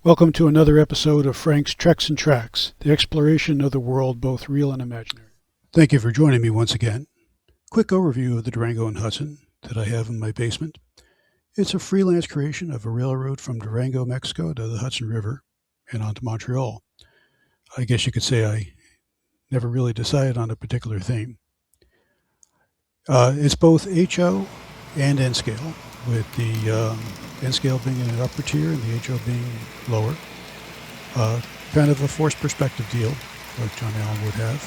Welcome to another episode of Frank's Treks and Tracks, the exploration of the world, both real and imaginary. Thank you for joining me once again. Quick overview of the Durango and Hudson that I have in my basement. It's a freelance creation of a railroad from Durango, Mexico to the Hudson River and on to Montreal. I guess you could say I never really decided on a particular theme. It's both HO and N scale, with the N scale being in an upper tier and the HO being lower. Kind of a forced perspective deal, like John Allen would have.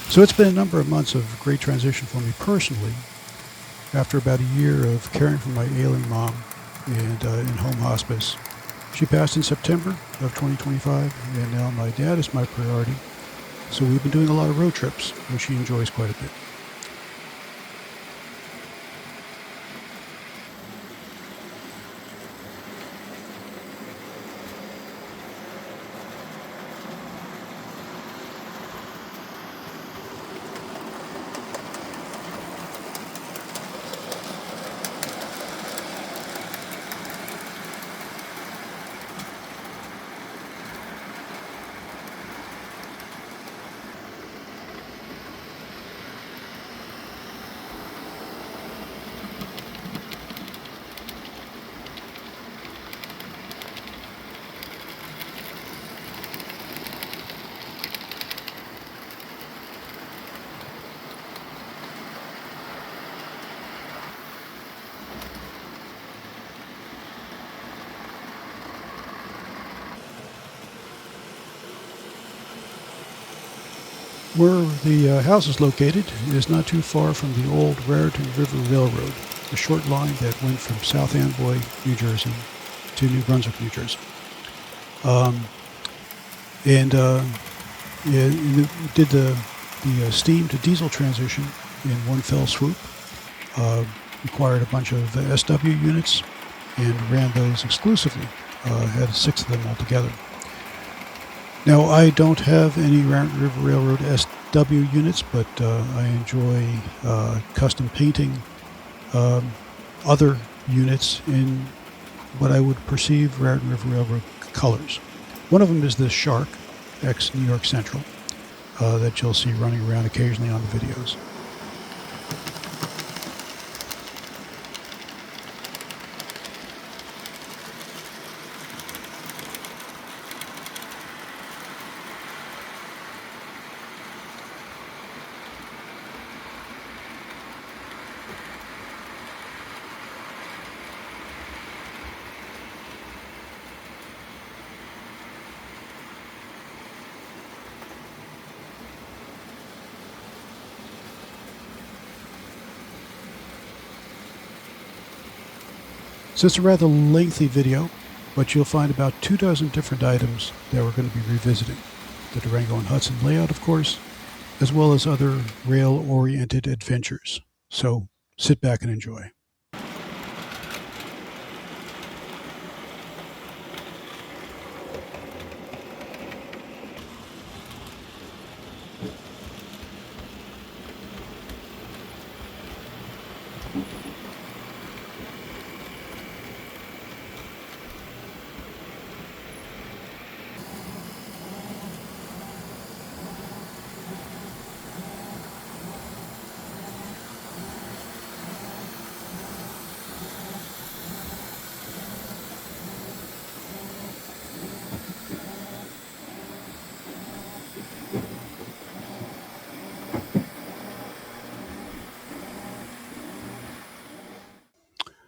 So it's been a number of months of great transition for me personally. After about a year of caring for my ailing mom and in home hospice. She passed in September of 2025, and now my dad is my priority. So we've been doing a lot of road trips, which she enjoys quite a bit. Where the house is located is not too far from the old Raritan River Railroad, a short line that went from South Amboy, New Jersey to New Brunswick, New Jersey. It did the steam to diesel transition in one fell swoop, required a bunch of SW units and ran those exclusively, had 6 of them altogether. Now, I don't have any Raritan River Railroad SW units, but I enjoy custom painting other units in what I would perceive Raritan River Railroad colors. One of them is this Shark, ex-New York Central, that you'll see running around occasionally on the videos. So it's a rather lengthy video, but you'll find about 24 different items that we're going to be revisiting. The Durango and Hudson layout, of course, as well as other rail-oriented adventures. So sit back and enjoy.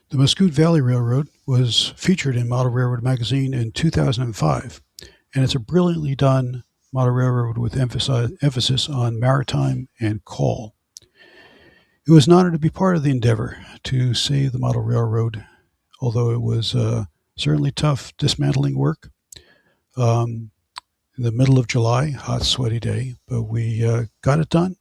The Muscoot Valley Railroad was featured in Model Railroad magazine in 2005, and it's a brilliantly done model railroad with emphasis on maritime and coal. It was an honor to be part of the endeavor to save the model railroad, although it was certainly tough dismantling work. In the middle of July, hot, sweaty day, but we got it done.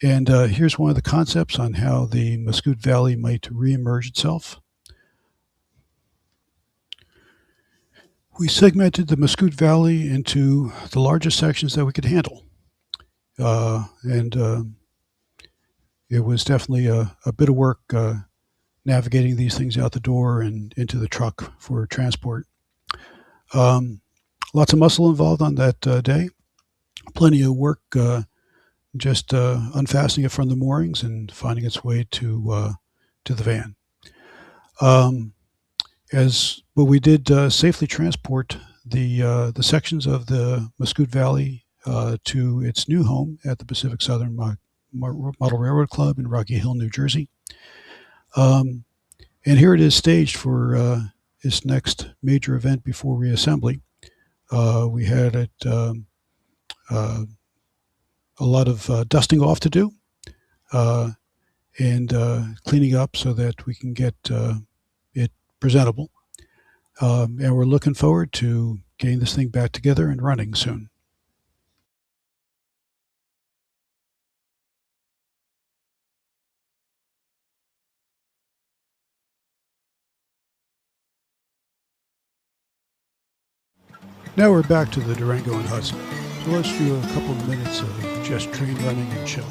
And here's one of the concepts on how the Muscoot Valley might reemerge itself. We segmented the Muscoot Valley into the largest sections that we could handle. and it was definitely a bit of work navigating these things out the door and into the truck for transport. Lots of muscle involved on that day. Plenty of work just unfastening it from the moorings and finding its way to the van. But we did safely transport the sections of the Muscoot Valley to its new home at the Pacific Southern Model Railroad Club in Rocky Hill, New Jersey. And here it is staged for its next major event before reassembly. We had a lot of dusting off to do and cleaning up so that we can get it presentable. And we're looking forward to getting this thing back together and running soon. Now we're back to the Durango and Hudson. So let's do a couple of minutes of just train running and chill.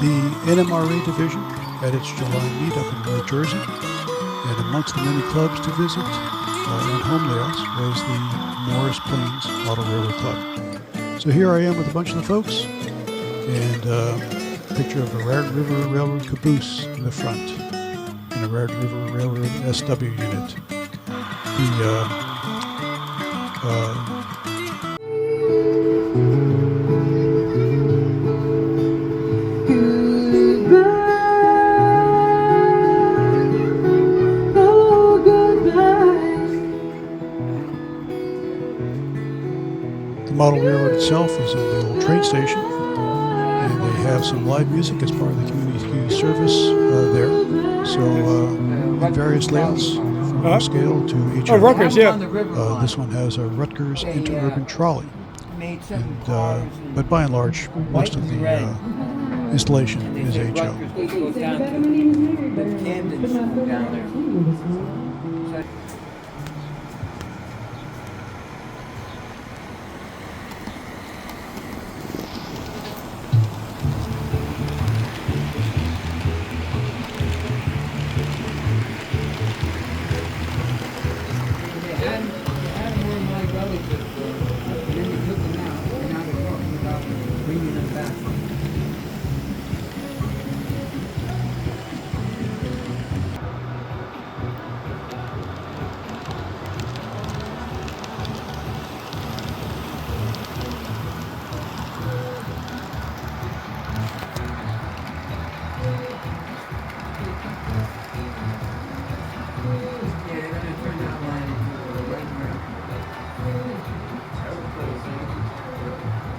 The NMRA division had its July meet up in New Jersey, and amongst the many clubs to visit and home layouts was the Morris Plains Model Railroad Club. So here I am with a bunch of the folks, and a picture of a Red River Railroad caboose in the front, and a Red River Railroad SW unit. The model railroad itself is in the old train station, and they have some live music as part of the community service there. So in various layouts, from upscale to HO. Oh, Rutgers, yeah. This one has a Rutgers interurban trolley, and, but by and large, most of the installation is HO.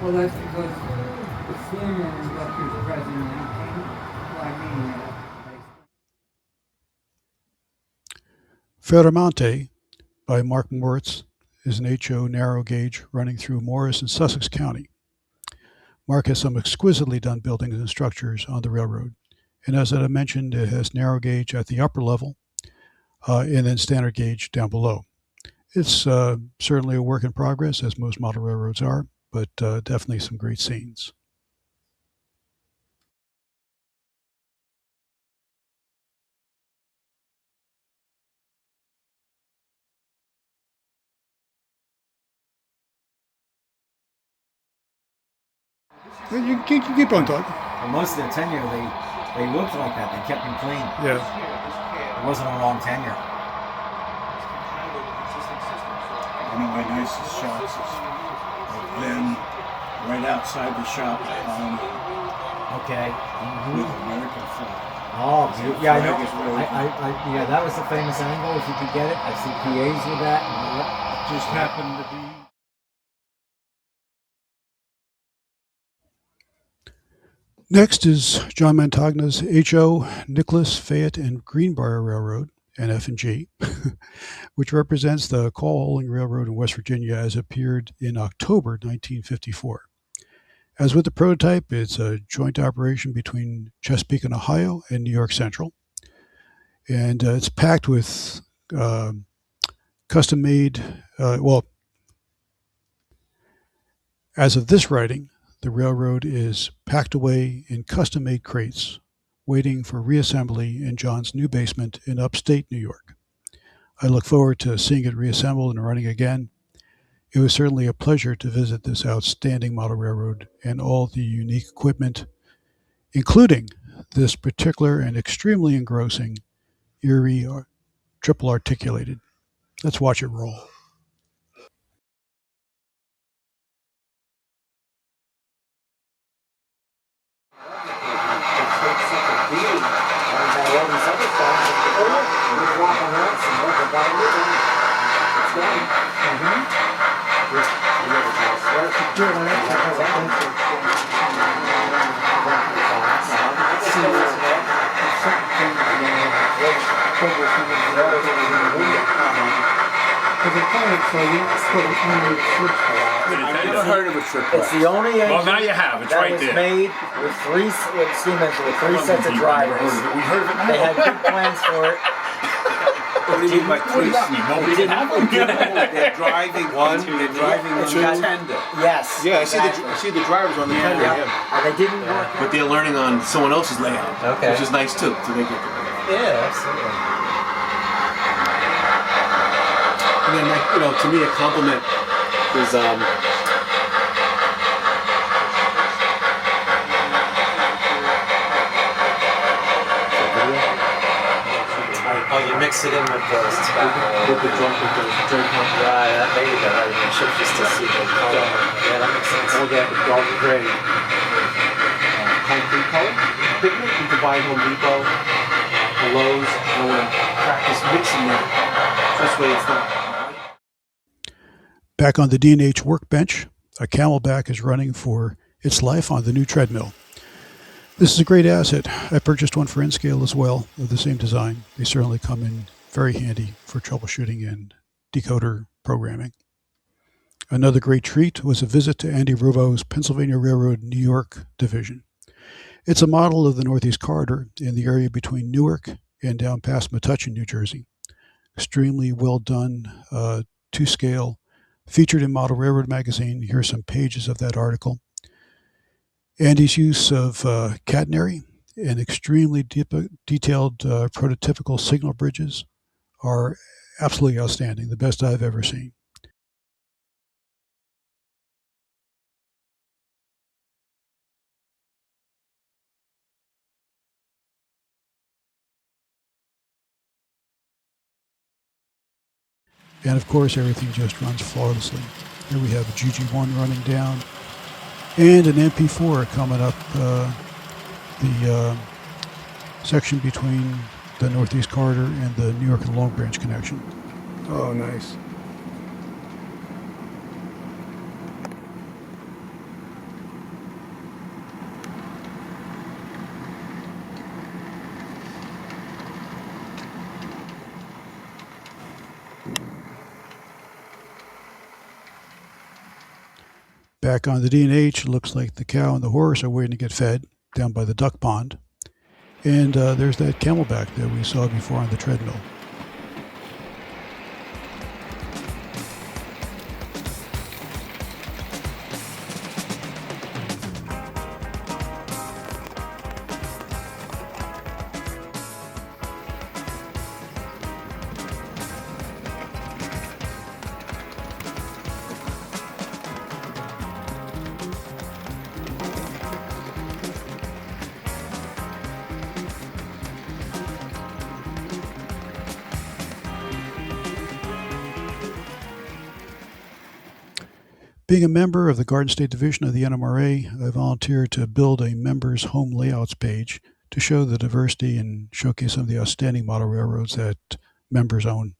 Well, that's because the former Rutgers president came, Ferramante by Mark Moritz is an HO narrow gauge running through Morris and Sussex County. Mark has some exquisitely done buildings and structures on the railroad, and as I mentioned, it has narrow gauge at the upper level and then standard gauge down below. It's certainly a work in progress, as most model railroads are, but definitely some great scenes. You keep on talking. For most of their tenure, they looked like that. They kept them clean. Yeah. It wasn't a long tenure. One of my nicest shots is of them right outside the shop Okay. with American flag. Oh, yeah, I know. Flag is really Yeah, that was the famous angle. If you could get it, I see PAs with that. just happened to be. Next is John Montagna's HO, Nicholas, Fayette, and Greenbrier Railroad, and F and G, which represents the Coal Hauling Railroad in West Virginia as appeared in October 1954. As with the prototype, it's a joint operation between Chesapeake and Ohio and New York Central. And it's packed with custom-made, as of this writing, the railroad is packed away in custom-made crates, waiting for reassembly in John's new basement in upstate New York. I look forward to seeing it reassembled and running again. It was certainly a pleasure to visit this outstanding model railroad and all the unique equipment, including this particular and extremely engrossing Erie triple articulated. Let's watch it roll. I've never heard of a trip. It's the only engine Well, now you have. It's that right was there. made with three Siemens with three sets of drivers. We heard of it now. They had big plans for it. What do you mean by three? Nobody did have one. They're driving one, they're driving the tender. Yes. Yeah, exactly. I see the drivers on the tender. Yeah. Yeah. And they didn't work. But they're learning on someone else's layout, Okay. which is nice too. So they get the Yeah, absolutely. and then, like, you know, to me, a compliment is Oh, you mix it in with the tobacco. with the drum pump. Right, that made it better. You should just to see the color. Yeah, that makes sense. All that dark gray concrete color pigment. You can buy at Home Depot, Lowe's. I want to practice mixing that. This way it's not. Back on the D&H workbench, a Camelback is running for its life on the new treadmill. This is a great asset. I purchased one for N-Scale as well, of the same design. They certainly come in very handy for troubleshooting and decoder programming. Another great treat was a visit to Andy Rubbo's Pennsylvania Railroad New York division. It's a model of the Northeast Corridor in the area between Newark and down past Metuchen, New Jersey. Extremely well done, to scale, featured in Model Railroad magazine. Here are some pages of that article. Andy's use of catenary and extremely detailed prototypical signal bridges are absolutely outstanding, the best I've ever seen. And of course, everything just runs flawlessly. Here we have a GG1 running down and an MP4 coming up the section between the Northeast Corridor and the New York and Long Branch connection. Oh, nice. Back on the D&H, it looks like the cow and the horse are waiting to get fed down by the duck pond. And there's that Camelback that we saw before on the treadmill. Being a member of the Garden State Division of the NMRA, I volunteered to build a members' home layouts page to show the diversity and showcase some of the outstanding model railroads that members own.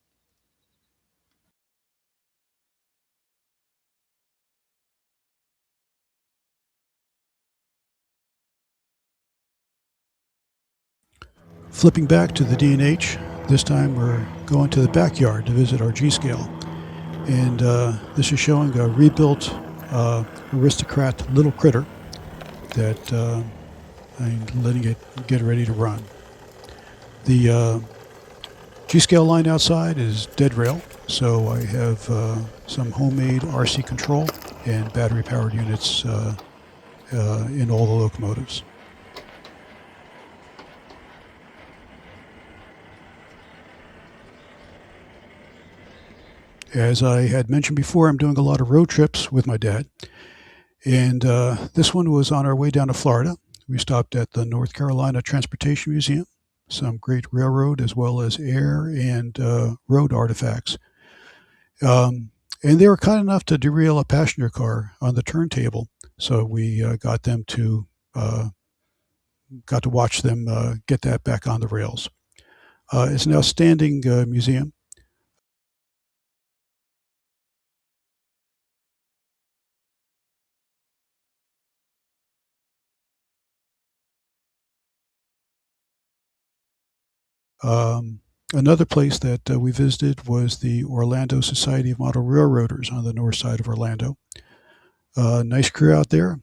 Flipping back to the D&H, This time we're going to the backyard to visit our G-scale. And this is showing a rebuilt aristocrat little critter that I'm letting it get ready to run. The G-scale line outside is dead rail, so I have some homemade RC control and battery-powered units in all the locomotives. As I had mentioned before, I'm doing a lot of road trips with my dad, and this one was on our way down to Florida. We stopped at the North Carolina Transportation Museum, some great railroad as well as air and road artifacts. And they were kind enough to derail a passenger car on the turntable, so we got to watch them get that back on the rails. It's an outstanding museum. Another place that we visited was the Orlando Society of Model Railroaders on the north side of Orlando. Nice crew out there.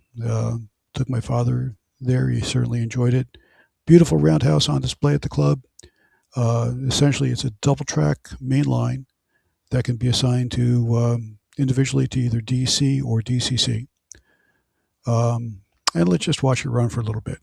Took my father there. He certainly enjoyed it. Beautiful roundhouse on display at the club. Essentially, it's a double track main line that can be assigned to individually to either DC or DCC. And let's just watch it run for a little bit.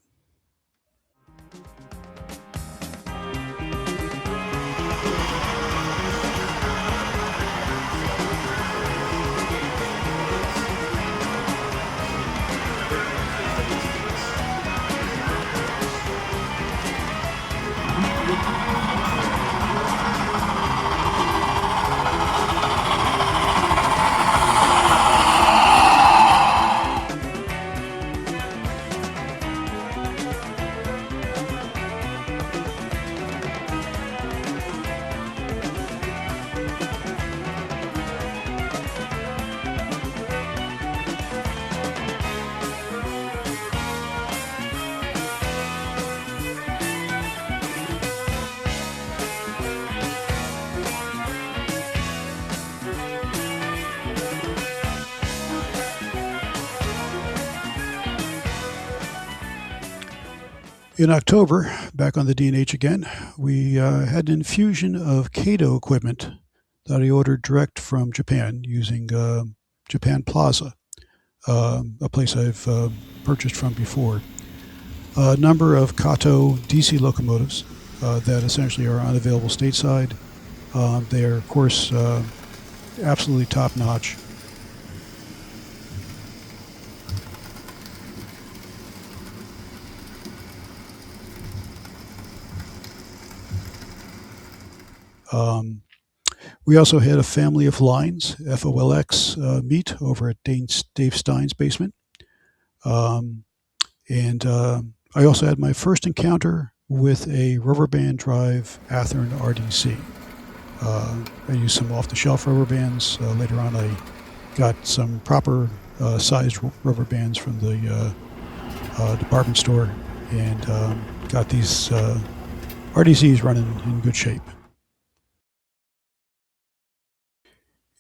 In October, back on the D&H again, we had an infusion of Kato equipment that I ordered direct from Japan using Japan Plaza, a place I've purchased from before. A number of Kato DC locomotives that essentially are unavailable stateside. They are, of course, absolutely top-notch. We also had a family of lines, FOLX meet over at Dave Stein's basement. And I also had my first encounter with a rubber band drive Athearn RDC. I used some off-the-shelf rubber bands. Later on, I got some proper sized rubber bands from the department store and got these RDCs running in good shape.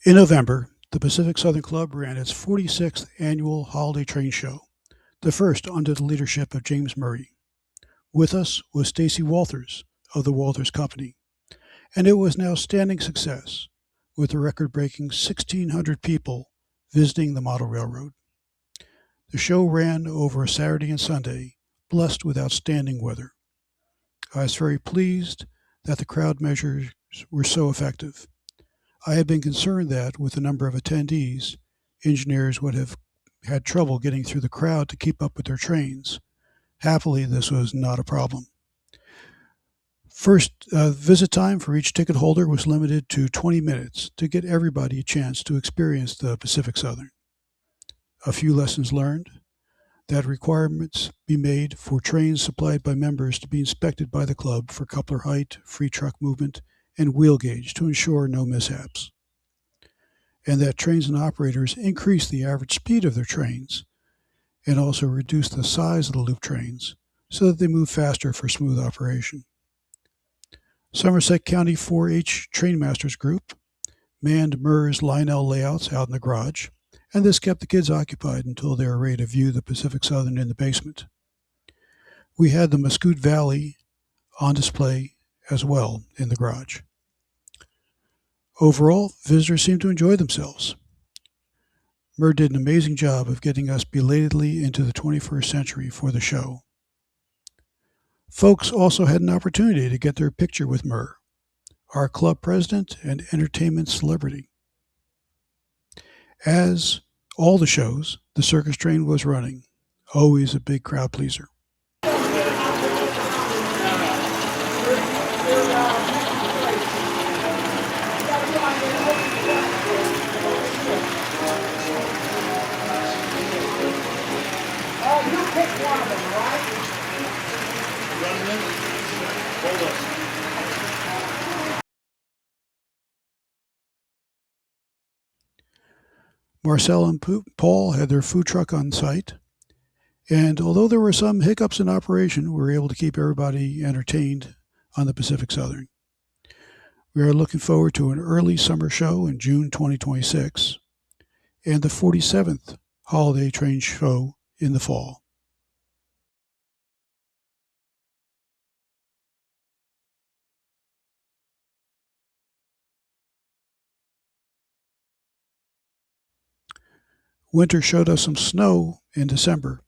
In November, the Pacific Southern Club ran its 46th annual holiday train show, the first under the leadership of James Murray. With us was Stacy Walters of the Walters Company, and it was an outstanding success, with a record-breaking 1,600 people visiting the model railroad. The show ran over a Saturday and Sunday, blessed with outstanding weather. I was very pleased that the crowd measures were so effective. I had been concerned that, with the number of attendees, engineers would have had trouble getting through the crowd to keep up with their trains. Happily, this was not a problem. First, visit time for each ticket holder was limited to 20 minutes to get everybody a chance to experience the Pacific Southern. A few lessons learned: that requirements be made for trains supplied by members to be inspected by the club for coupler height, free truck movement, and wheel gauge to ensure no mishaps. And that trains and operators increase the average speed of their trains and also reduce the size of the loop trains so that they move faster for smooth operation. Somerset County 4-H Trainmasters Group manned MERS Lionel layouts out in the garage, and this kept the kids occupied until they were ready to view the Pacific Southern in the basement. We had the Muscoot Valley on display as well in the garage. Overall, visitors seemed to enjoy themselves. MER did an amazing job of getting us belatedly into the 21st century for the show. Folks also had an opportunity to get their picture with MER, our club president and entertainment celebrity. As all the shows, the circus train was running, always a big crowd pleaser. Marcel and Paul had their food truck on site, and although there were some hiccups in operation, we were able to keep everybody entertained on the Pacific Southern. We are looking forward to an early summer show in June 2026 and the 47th Holiday Train Show in the fall. Winter showed us some snow in December,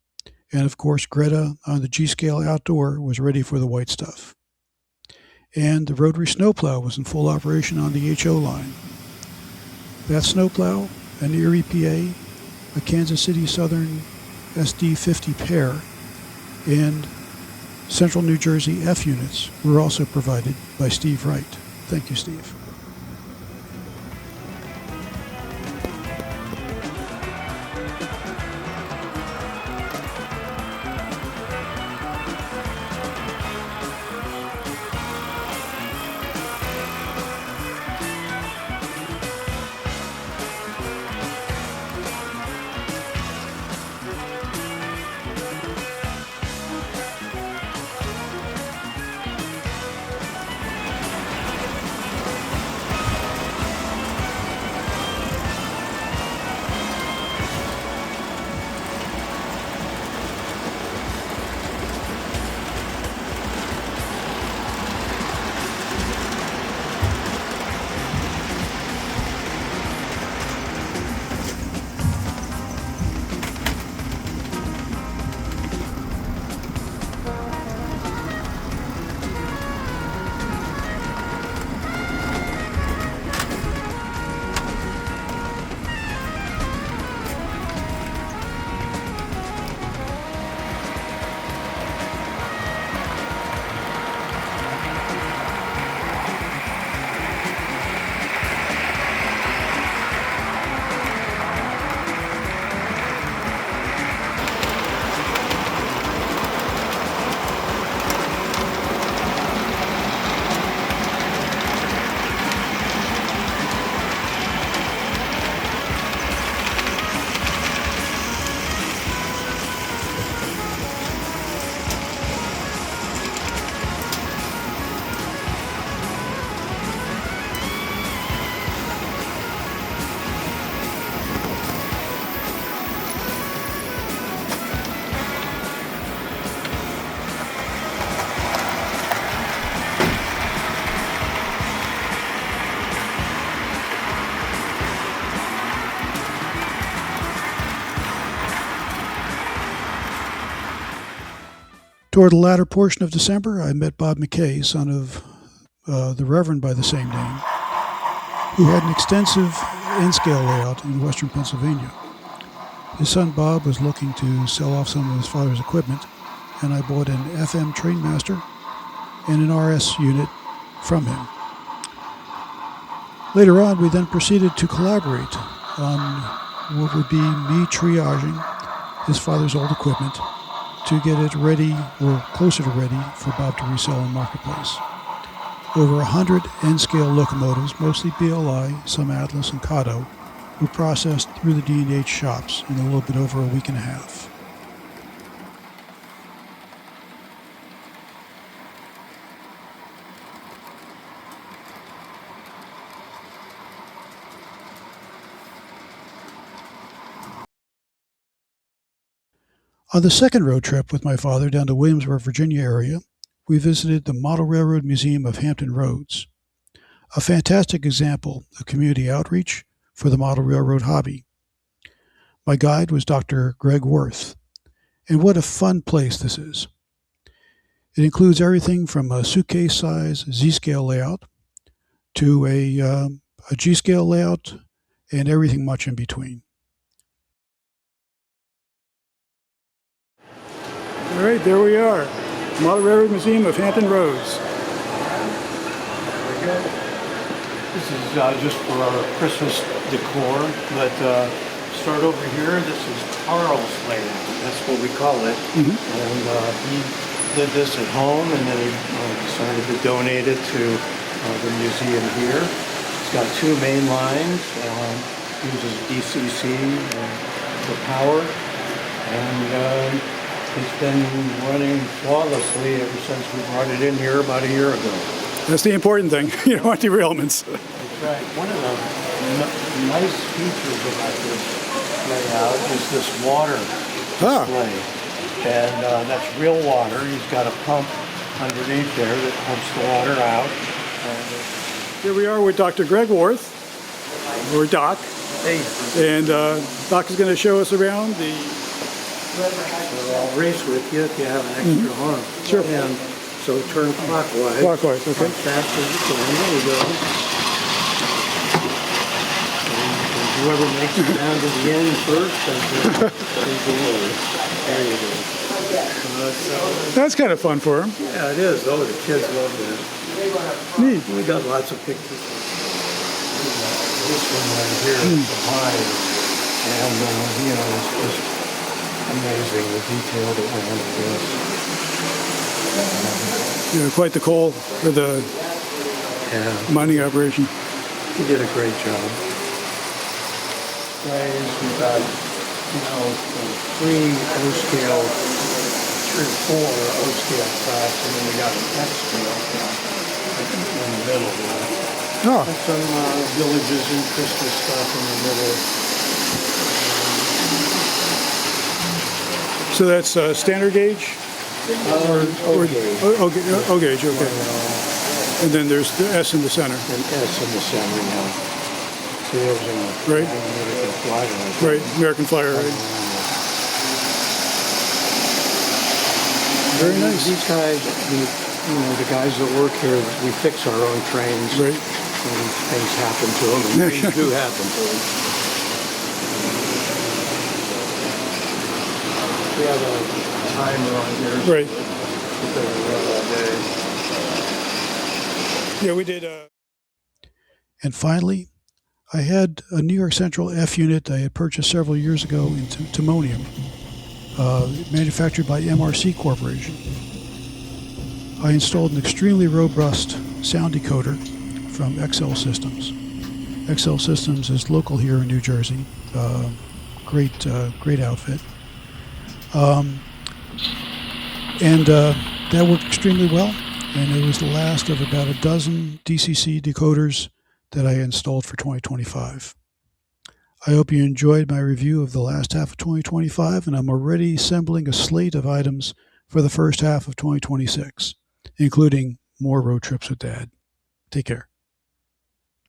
and of course Greta on the G-Scale Outdoor was ready for the white stuff. And the rotary snowplow was in full operation on the HO line. That snowplow, an Erie PA, a Kansas City Southern SD50 pair, and Central New Jersey F-units were also provided by Steve Wright. Thank you, Steve. Toward the latter portion of December, I met Bob McKay, son of the Reverend by the same name, who had an extensive N-scale layout in western Pennsylvania. His son Bob was looking to sell off some of his father's equipment, and I bought an FM Trainmaster and an RS unit from him. Later on, we then proceeded to collaborate on what would be me triaging his father's old equipment to get it ready, or closer to ready, for Bob to resell in Marketplace. Over 100 N-scale locomotives, mostly BLI, some Atlas and Kato, were processed through the D&H shops in a little bit over a week and a half. On the second road trip with my father down to Williamsburg, Virginia area, we visited the Model Railroad Museum of Hampton Roads, a fantastic example of community outreach for the model railroad hobby. My guide was Dr. Greg Worth, and what a fun place this is. It includes everything from a suitcase-size Z-scale layout to a G-scale layout and everything much in between. All right, there we are. Model Railroad Museum of Hampton Roads. This is just for our Christmas decor, but start over here. This is Carl's layout. That's what we call it. Mm-hmm. And he did this at home, and then he decided to donate it to the museum here. It's got two main lines. Uses DCC for power, and it's been running flawlessly ever since we brought it in here about a year ago. That's the important thing. You don't want derailments. That's right. One of the nice features about this layout is this water display. And that's real water. He's got a pump underneath there that pumps the water out. Here we are with Dr. Greg Worth, or Doc. Hey. And Doc is going to show us around the... So I'll race with you if you have an extra arm. Sure. And so turn clockwise. Clockwise, okay. As fast as you can. There we go. And whoever makes it down to the end first, is the winner. There you go. That's kind of fun for him. Yeah, it is. Oh, the kids love that. Neat. We got lots of pictures. This one right here is behind. And, it's just amazing the detail that went into this. Quite the call for the mining operation. He did a great job. Guys, we got, 3 O-scale, 3 or 4 O-scale tracks, and then we got an F-scale track in the middle there. Oh. And some villages and Christmas stuff in the middle. So that's standard gauge? O gauge, okay. And then there's the S in the center. And S in the center, yeah. So there's right. American Flyer. Right, American Flyer, right. Very nice. These guys, the guys that work here, we fix our own trains. Right. And things happen to them, and things do happen to them. We have a timer on here. Right. Yeah, we did. And finally, I had a New York Central F-unit I had purchased several years ago in Timonium, manufactured by MRC Corporation. I installed an extremely robust sound decoder from XL Systems. XL Systems is local here in New Jersey. Great outfit. That worked extremely well, and it was the last of about a dozen DCC decoders that I installed for 2025. I hope you enjoyed my review of the last half of 2025, and I'm already assembling a slate of items for the first half of 2026, including more road trips with Dad. Take care.